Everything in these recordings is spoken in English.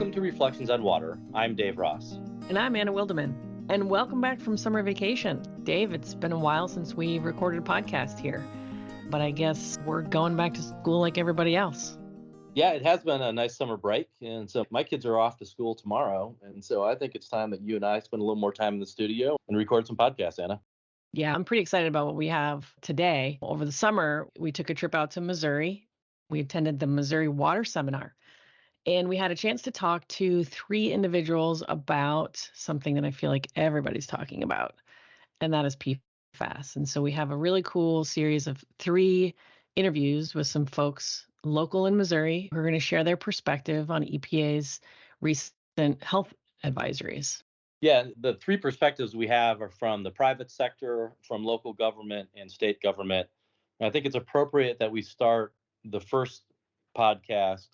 Welcome to Reflections on Water. I'm Dave Ross. And I'm Anna Wildeman. And welcome back from summer vacation. Dave, it's been a while since we recorded a podcast here, but I guess we're going back to school like everybody else. Yeah, it has been a nice summer break. And so my kids are off to school tomorrow. And so I think it's time that you and I spend a little more time in the studio and record some podcasts, Anna. Yeah, I'm pretty excited about what we have today. Over the summer, we took a trip out to Missouri. We attended the Missouri Water Seminar. And we had a chance to talk to 3 individuals about something that I feel like everybody's talking about, and that is PFAS. And so we have a really cool series of 3 interviews with some folks local in Missouri who are going to share their perspective on EPA's recent health advisories. Yeah, the 3 perspectives we have are from the private sector, from local government, and state government. And I think it's appropriate that we start the first podcast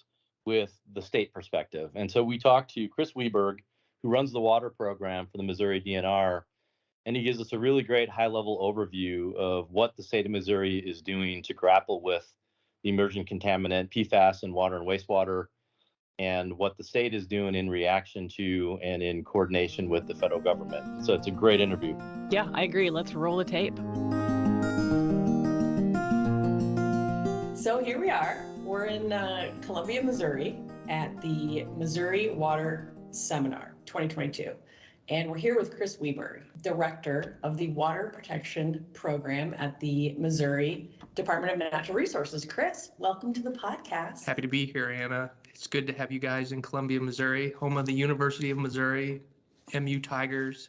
with the state perspective. And so we talked to Chris Wieberg, who runs the water program for the Missouri DNR, and he gives us a really great high-level overview of what the state of Missouri is doing to grapple with the emerging contaminant PFAS in water and wastewater, and what the state is doing in reaction to and in coordination with the federal government. So it's a great interview. Yeah, I agree. Let's roll the tape. So here we are. We're in Columbia, Missouri at the Missouri Water Seminar 2022. And we're here with Chris Wieberg, Director of the Water Protection Program at the Missouri Department of Natural Resources. Chris, welcome to the podcast. Happy to be here, Anna. It's good to have you guys in Columbia, Missouri, home of the University of Missouri, MU Tigers.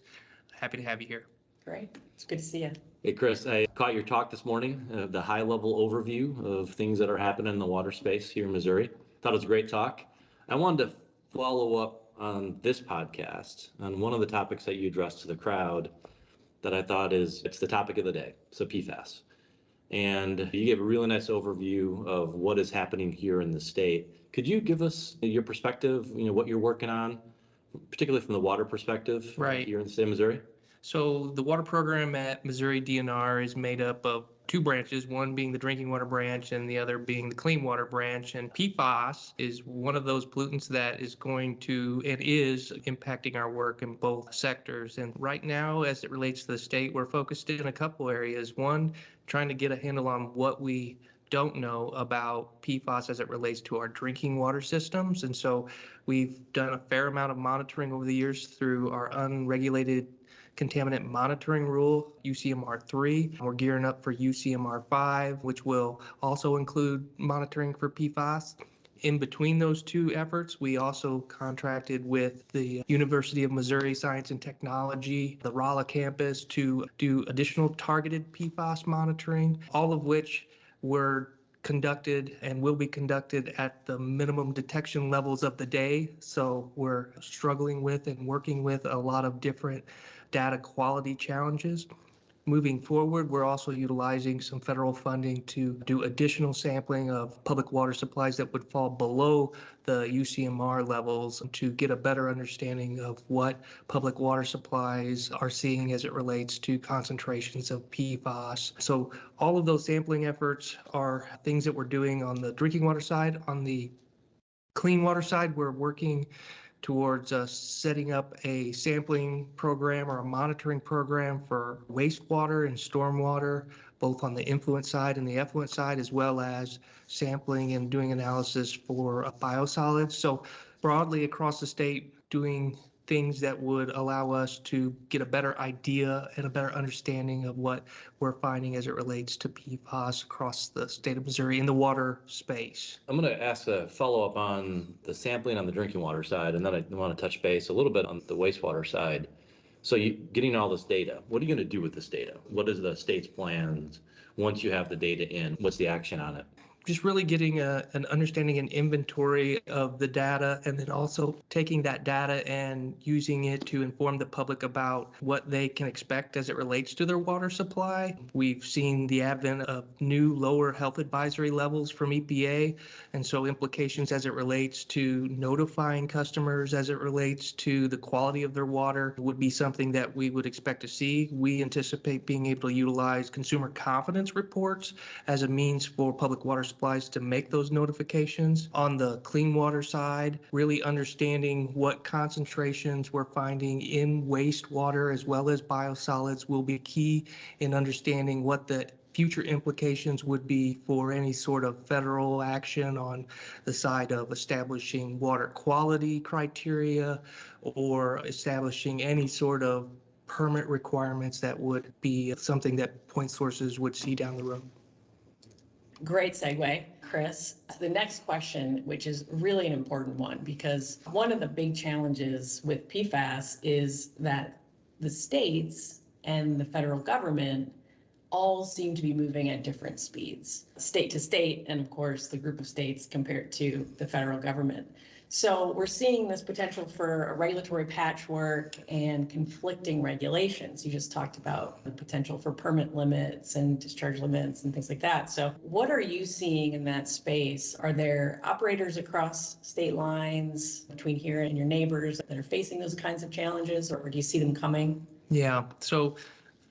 Happy to have you here. Great. It's good to see you. Hey, Chris, I caught your talk this morning, the high-level overview of things that are happening in the water space here in Missouri. Thought it was a great talk. I wanted to follow up on this podcast on one of the topics that you addressed to the crowd that I thought it's the topic of the day, so PFAS. And you gave a really nice overview of what is happening here in the state. Could you give us your perspective, what you're working on, particularly from the water perspective here in the state of Missouri? So the water program at Missouri DNR is made up of 2 branches, one being the drinking water branch and the other being the clean water branch. And PFAS is one of those pollutants that is going to and is impacting our work in both sectors. And right now, as it relates to the state, we're focused in a couple areas. One, trying to get a handle on what we don't know about PFAS as it relates to our drinking water systems. And so we've done a fair amount of monitoring over the years through our unregulated contaminant monitoring rule, UCMR 3. We're gearing up for UCMR 5, which will also include monitoring for PFAS. In between those 2 efforts, we also contracted with the University of Missouri Science and Technology, the Rolla campus, to do additional targeted PFAS monitoring, all of which were conducted and will be conducted at the minimum detection levels of the day. So we're struggling with and working with a lot of different data quality challenges. Moving forward, we're also utilizing some federal funding to do additional sampling of public water supplies that would fall below the UCMR levels to get a better understanding of what public water supplies are seeing as it relates to concentrations of PFAS. So all of those sampling efforts are things that we're doing on the drinking water side. On the clean water side, we're working towards setting up a sampling program or a monitoring program for wastewater and stormwater, both on the influent side and the effluent side, as well as sampling and doing analysis for biosolids. So broadly across the state, doing things that would allow us to get a better idea and a better understanding of what we're finding as it relates to PFAS across the state of Missouri in the water space. I'm going to ask a follow-up on the sampling on the drinking water side, and then I want to touch base a little bit on the wastewater side. So getting all this data, what are you going to do with this data? What is the state's plans once you have the data in? What's the action on it? Just really getting an understanding and inventory of the data, and then also taking that data and using it to inform the public about what they can expect as it relates to their water supply. We've seen the advent of new lower health advisory levels from EPA, and so implications as it relates to notifying customers as it relates to the quality of their water would be something that we would expect to see. We anticipate being able to utilize consumer confidence reports as a means for public water supplies to make those notifications. On the clean water side, really understanding what concentrations we're finding in wastewater as well as biosolids will be key in understanding what the future implications would be for any sort of federal action on the side of establishing water quality criteria or establishing any sort of permit requirements that would be something that point sources would see down the road. Great segue, Chris. The next question, which is really an important one, because one of the big challenges with PFAS is that the states and the federal government all seem to be moving at different speeds, state to state, and of course the group of states compared to the federal government. So we're seeing this potential for a regulatory patchwork and conflicting regulations. You just talked about the potential for permit limits and discharge limits and things like that. So what are you seeing in that space? Are there operators across state lines between here and your neighbors that are facing those kinds of challenges, or do you see them coming? Yeah, so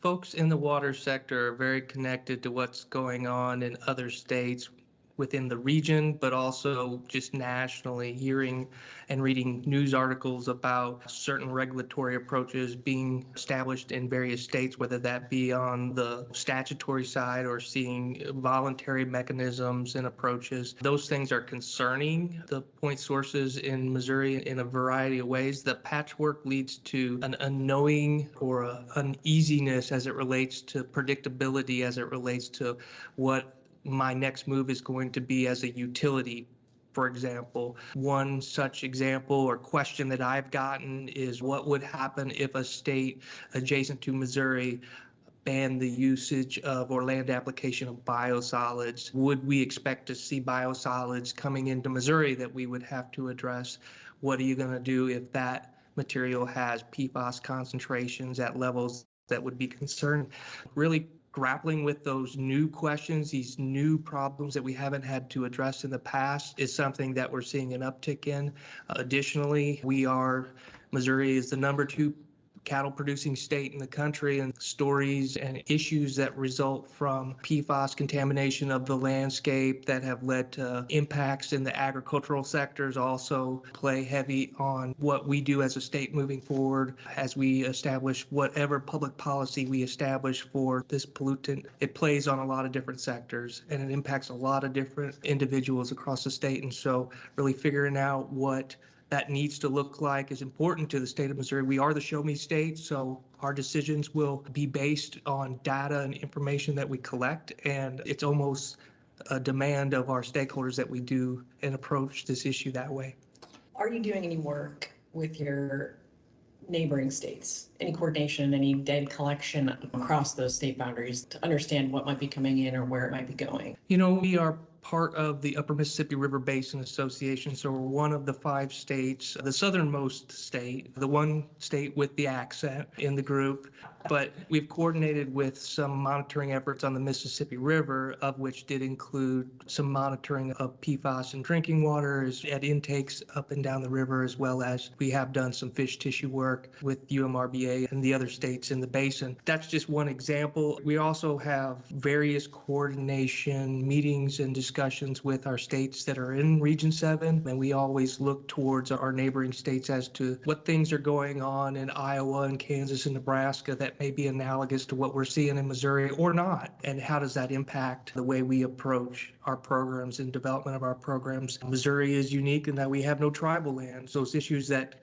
folks in the water sector are very connected to what's going on in other states within the region, but also just nationally, hearing and reading news articles about certain regulatory approaches being established in various states, whether that be on the statutory side or seeing voluntary mechanisms and approaches. Those things are concerning the point sources in Missouri in a variety of ways. The patchwork leads to an unknowing or an uneasiness as it relates to predictability, as it relates to what my next move is going to be as a utility. For example, one such example or question that I've gotten is what would happen if a state adjacent to Missouri banned the usage of or land application of biosolids? Would we expect to see biosolids coming into Missouri that we would have to address? What are you going to do if that material has PFAS concentrations at levels that would be concerning? Really grappling with those new questions, these new problems that we haven't had to address in the past is something that we're seeing an uptick in. Additionally, Missouri is the #2 cattle producing state in the country, and stories and issues that result from PFAS contamination of the landscape that have led to impacts in the agricultural sectors also play heavy on what we do as a state moving forward as we establish whatever public policy we establish for this pollutant. It plays on a lot of different sectors and it impacts a lot of different individuals across the state. And so really figuring out what that needs to look like is important to the state of Missouri. We are the show me state, so our decisions will be based on data and information that we collect, and it's almost a demand of our stakeholders that we do and approach this issue that way. Are you doing any work with your neighboring states? Any coordination, any data collection across those state boundaries to understand what might be coming in or where it might be going? You know, we are part of the Upper Mississippi River Basin Association, so we're one of the 5 states, the southernmost state, the one state with the accent in the group, but we've coordinated with some monitoring efforts on the Mississippi River, of which did include some monitoring of PFAS in drinking water at intakes up and down the river, as well as we have done some fish tissue work with UMRBA and the other states in the basin. That's just one example. We also have various coordination meetings and discussions with our states that are in Region 7, and we always look towards our neighboring states as to what things are going on in Iowa and Kansas and Nebraska that may be analogous to what we're seeing in Missouri or not, and how does that impact the way we approach our programs and development of our programs. Missouri is unique in that we have no tribal lands. Those issues that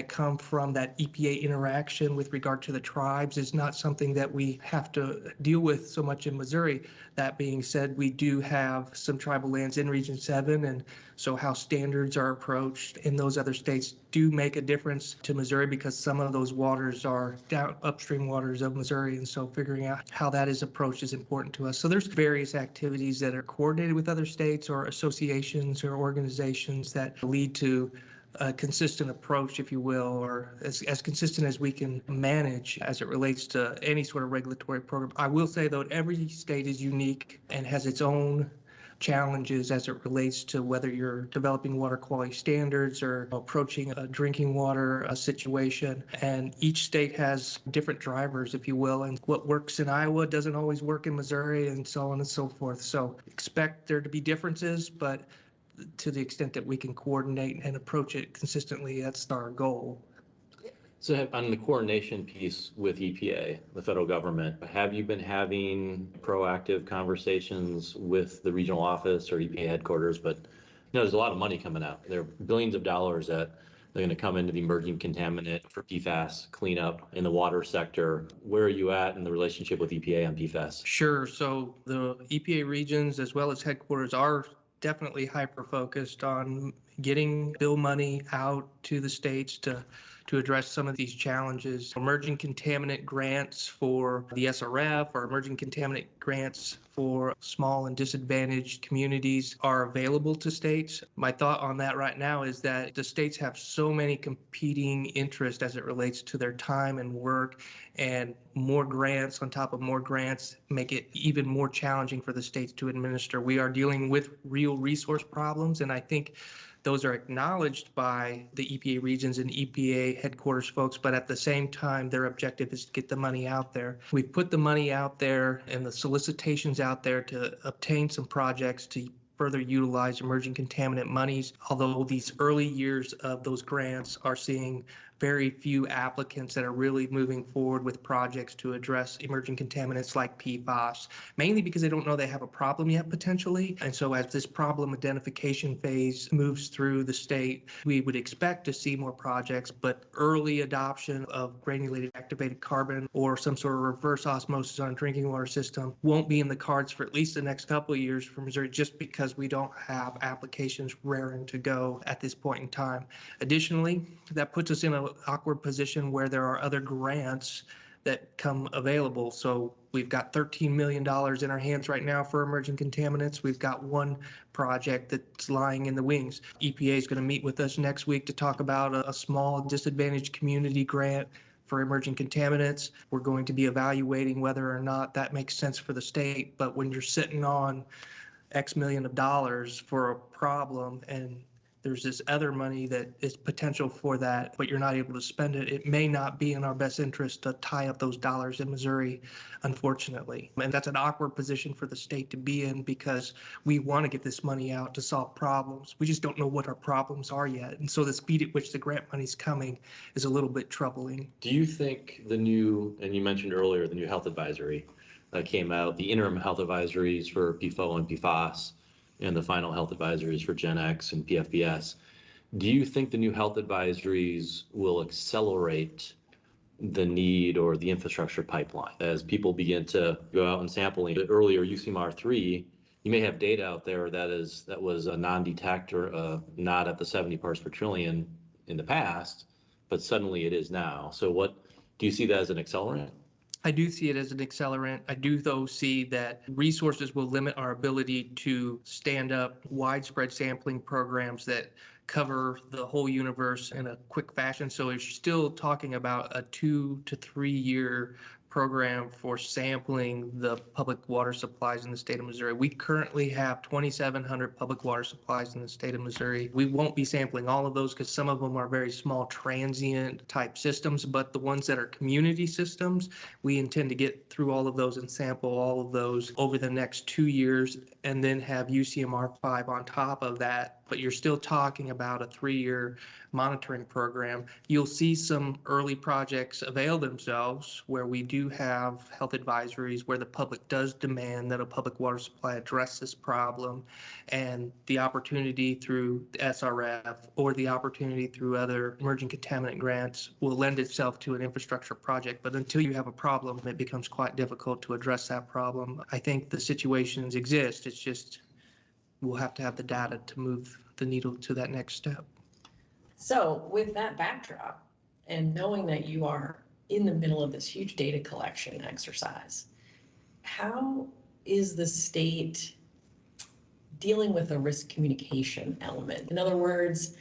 come from that EPA interaction with regard to the tribes is not something that we have to deal with so much in Missouri. That being said, we do have some tribal lands in Region 7, and so how standards are approached in those other states do make a difference to Missouri because some of those waters are upstream waters of Missouri, and so figuring out how that is approached is important to us. So there's various activities that are coordinated with other states or associations or organizations that lead to a consistent approach, if you will, or as consistent as we can manage as it relates to any sort of regulatory program. I will say, though, every state is unique and has its own challenges as it relates to whether you're developing water quality standards or approaching a drinking water situation. And each state has different drivers, if you will, and what works in Iowa doesn't always work in Missouri, and so on and so forth. So expect there to be differences, but to the extent that we can coordinate and approach it consistently, that's our goal. So on the coordination piece with EPA, the federal government, have you been having proactive conversations with the regional office or EPA headquarters? But there's a lot of money coming out. There are billions of dollars that they're going to come into the emerging contaminant for PFAS cleanup in the water sector. Where are you at in the relationship with EPA on PFAS? Sure. So the EPA regions as well as headquarters are definitely hyper-focused on getting bill money out to the states to address some of these challenges. Emerging contaminant grants for the SRF or emerging contaminant grants for small and disadvantaged communities are available to states. My thought on that right now is that the states have so many competing interests as it relates to their time and work, and more grants on top of more grants make it even more challenging for the states to administer. We are dealing with real resource problems, and I think those are acknowledged by the EPA regions and EPA headquarters folks, but at the same time, their objective is to get the money out there. We've put the money out there and the solicitations out there to obtain some projects to further utilize emerging contaminant monies, although these early years of those grants are seeing very few applicants that are really moving forward with projects to address emerging contaminants like PFAS, mainly because they don't know they have a problem yet potentially. And so as this problem identification phase moves through the state, we would expect to see more projects, but early adoption of granulated activated carbon or some sort of reverse osmosis on a drinking water system won't be in the cards for at least the next couple of years for Missouri, just because we don't have applications raring to go at this point in time. Additionally, that puts us in an awkward position where there are other grants that come available. So we've got $13 million in our hands right now for emerging contaminants. We've got one project that's lying in the wings. EPA is going to meet with us next week to talk about a small disadvantaged community grant for emerging contaminants. We're going to be evaluating whether or not that makes sense for the state. But when you're sitting on X million of dollars for a problem and there's this other money that is potential for that, but you're not able to spend it, it may not be in our best interest to tie up those dollars in Missouri, unfortunately. And that's an awkward position for the state to be in because we want to get this money out to solve problems. We just don't know what our problems are yet. And so the speed at which the grant money's coming is a little bit troubling. Do you think the new, and you mentioned earlier, the new health advisory that came out, the interim health advisories for PFOA and PFAS, and the final health advisories for Gen X and PFBS. Do you think the new health advisories will accelerate the need or the infrastructure pipeline as people begin to go out and sample? Earlier, UCMR 3, you may have data out there that was a non-detect or not at the 70 parts per trillion in the past, but suddenly it is now. So what do you see that as an accelerant? I do see it as an accelerant. I do, though, see that resources will limit our ability to stand up widespread sampling programs that cover the whole universe in a quick fashion. So you're still talking about a 2 to 3 year program for sampling the public water supplies in the state of Missouri. We currently have 2,700 public water supplies in the state of Missouri. We won't be sampling all of those because some of them are very small transient type systems, but the ones that are community systems, we intend to get through all of those and sample all of those over the next 2 years and then have UCMR 5 on top of that. But you're still talking about a 3-year monitoring program. You'll see some early projects avail themselves where we do have health advisories where the public does demand that a public water supply address this problem, and the opportunity through the SRF or the opportunity through other emerging contaminant grants will lend itself to an infrastructure project. But until you have a problem, it becomes quite difficult to address that problem. I think the situations exist. It's just we'll have to have the data to move the needle to that next step. So with that backdrop and knowing that you are in the middle of this huge data collection exercise, how is the state dealing with the risk communication element? In other words,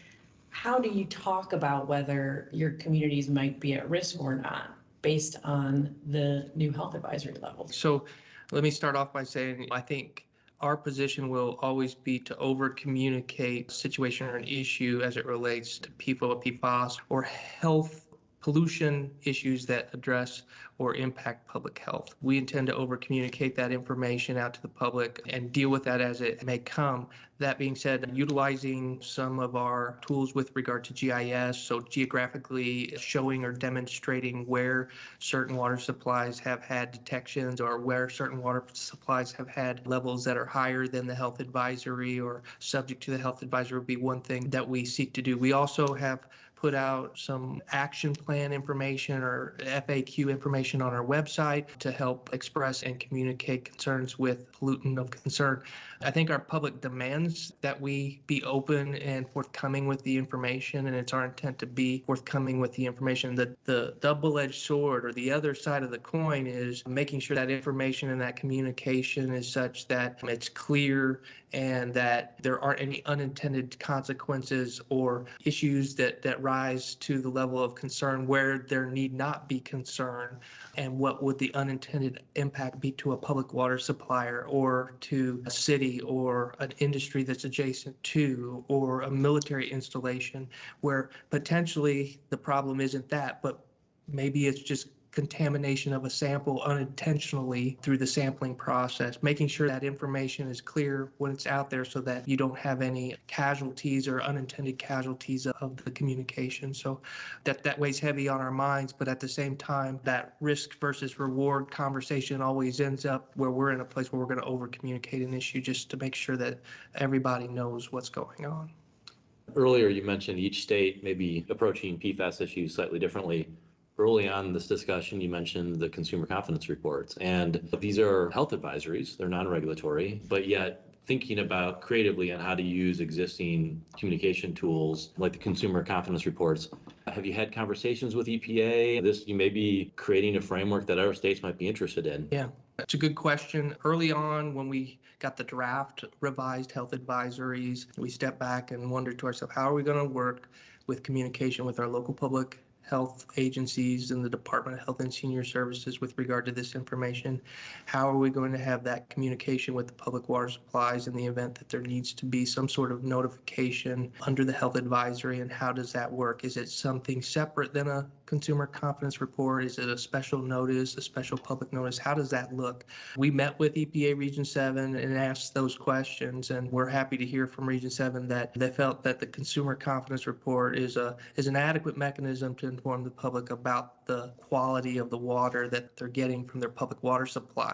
how do you talk about whether your communities might be at risk or not based on the new health advisory levels? So let me start off by saying I think Our position will always be to over-communicate a situation or an issue as it relates to PFAS or health pollution issues that address or impact public health. We intend to over-communicate that information out to the public and deal with that as it may come. That being said, utilizing some of our tools with regard to GIS, so geographically showing or demonstrating where certain water supplies have had detections or where certain water supplies have had levels that are higher than the health advisory or subject to the health advisory would be one thing that we seek to do. We also have put out some action plan information or FAQ information on our website to help express and communicate concerns with pollutant of concern. I think our public demands that we be open and forthcoming with the information, and it's our intent to be forthcoming with the information. The double-edged sword or the other side of the coin is making sure that information and that communication is such that it's clear and that there aren't any unintended consequences or issues that rise to the level of concern where there need not be concern, and what would the unintended impact be to a public water supplier or to a city or an industry that's adjacent to or a military installation where potentially the problem isn't that, but maybe it's just contamination of a sample unintentionally through the sampling process, making sure that information is clear when it's out there so that you don't have any casualties or unintended casualties of the communication. So that weighs heavy on our minds, but at the same time, that risk versus reward conversation always ends up where we're in a place where we're going to over communicate an issue just to make sure that everybody knows what's going on. Earlier, you mentioned each state may be approaching PFAS issues slightly differently. Early on in this discussion, you mentioned the consumer confidence reports, and these are health advisories. They're non-regulatory, but yet thinking about creatively on how to use existing communication tools like the consumer confidence reports. Have you had conversations with EPA? You may be creating a framework that other states might be interested in. Yeah, that's a good question. Early on, when we got the draft revised health advisories, we stepped back and wondered to ourselves, how are we going to work with communication with our local public health agencies and the Department of Health and Senior Services with regard to this information? How are we going to have that communication with the public water supplies in the event that there needs to be some sort of notification under the health advisory, and how does that work? Is it something separate than a consumer confidence report? Is it a special notice, a special public notice? How does that look? We met with EPA Region 7 and asked those questions, and we're happy to hear from Region 7 that they felt that the consumer confidence report is an adequate mechanism to inform the public about the quality of the water that they're getting from their public water supply.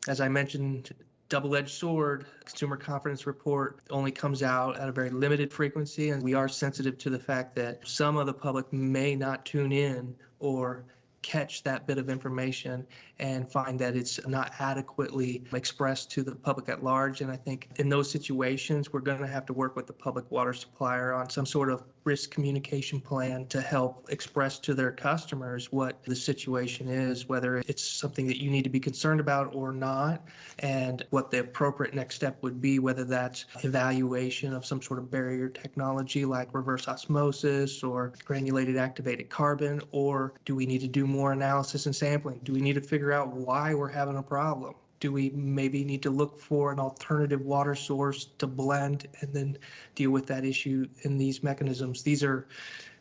As I mentioned, double-edged sword, consumer confidence report only comes out at a very limited frequency, and we are sensitive to the fact that some of the public may not tune in or catch that bit of information and find that it's not adequately expressed to the public at large. And I think in those situations, we're going to have to work with the public water supplier on some sort of risk communication plan to help express to their customers what the situation is, whether it's something that you need to be concerned about or not, and what the appropriate next step would be, whether that's evaluation of some sort of barrier technology like reverse osmosis or granulated activated carbon, or do we need to do more analysis and sampling? Do we need to figure out why we're having a problem? Do we maybe need to look for an alternative water source to blend and then deal with that issue in these mechanisms? These are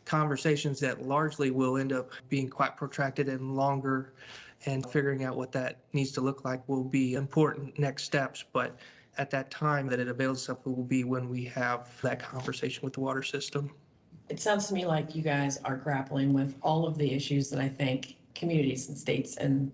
conversations that largely will end up being quite protracted and longer, and figuring out what that needs to look like will be important next steps. But at that time that it avails itself will be when we have that conversation with the water system. It sounds to me like you guys are grappling with all of the issues that I think communities and states and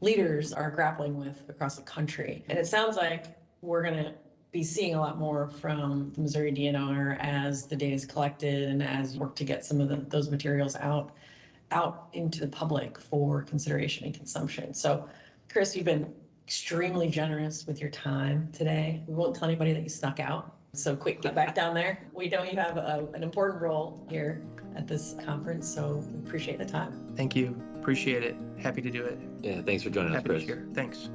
leaders are grappling with across the country. And it sounds like we're going to be seeing a lot more from the Missouri DNR as the data is collected and as you work to get some of those materials out into the public for consideration and consumption. So, Chris, you've been extremely generous with your time today. We won't tell anybody that you snuck out. So quick, get back down there. We know you have an important role here at this conference, so we appreciate the time. Thank you. Appreciate it. Happy to do it. Yeah, thanks for joining us, Chris. Happy to share. Thanks.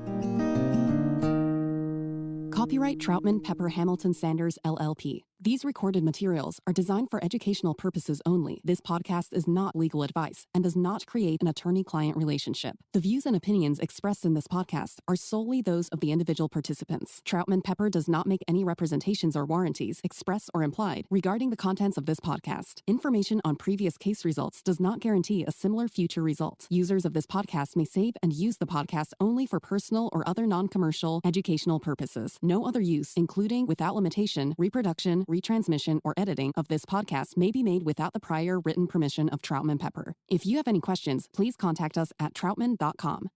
Copyright Troutman Pepper Hamilton Sanders, LLP. These recorded materials are designed for educational purposes only. This podcast is not legal advice and does not create an attorney-client relationship. The views and opinions expressed in this podcast are solely those of the individual participants. Troutman Pepper does not make any representations or warranties, express or implied, regarding the contents of this podcast. Information on previous case results does not guarantee a similar future result. Users of this podcast may save and use the podcast only for personal or other non-commercial educational purposes. No other use, including without limitation, reproduction, retransmission, or editing of this podcast may be made without the prior written permission of Troutman Pepper. If you have any questions, please contact us at troutman.com.